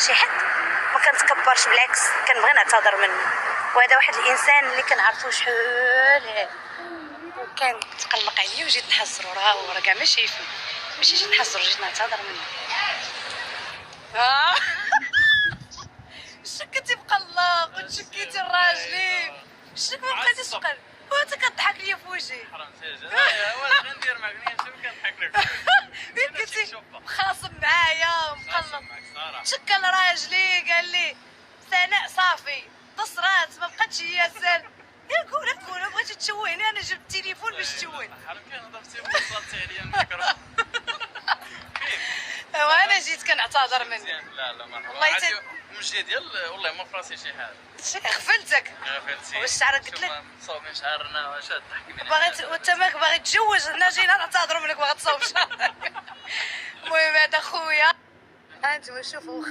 شي حد ما كنتكبرش، بالعكس كنبغي نعتذر منه. وهذا واحد الانسان اللي كنعرفو شحال هادي، وكان تقلق عليا وجيت نحزرو، راه كاع ما شايفني، ماشي جيت نحزرو، جيت نعتذر منه. شكيتي مقلق وتشكيتي الراجلي، شنو ما بقيتيش تقل وانت كضحك ليا في وجهي. حرام ساجد واش غندير معاك؟ شنو كنضحك لك؟ فين كنتي مخاصم معايا مقلق؟ شكل راجلي قال لي سناء صافي تصرات ما بقاتش هي سال. يا قول بغيتي تشوهني، انا جبت التليفون باش تشوهني. حرام كان هضرتي وصلتي عليا الميكرو. ايوا انا جيت كنعتذر منك. لا مرحبا. والله المشيه ديال والله ما فراسي شي حاجه. غفلتك. غفلتي. واش الشعر قلت لك صوبين شعرنا واش تضحك مني. باغي وانت ماك باغي تتزوج، حنا جينا نعتذروا منك باغي تصوب شعرك. المهم هذا خويا، ها انتم شوفوا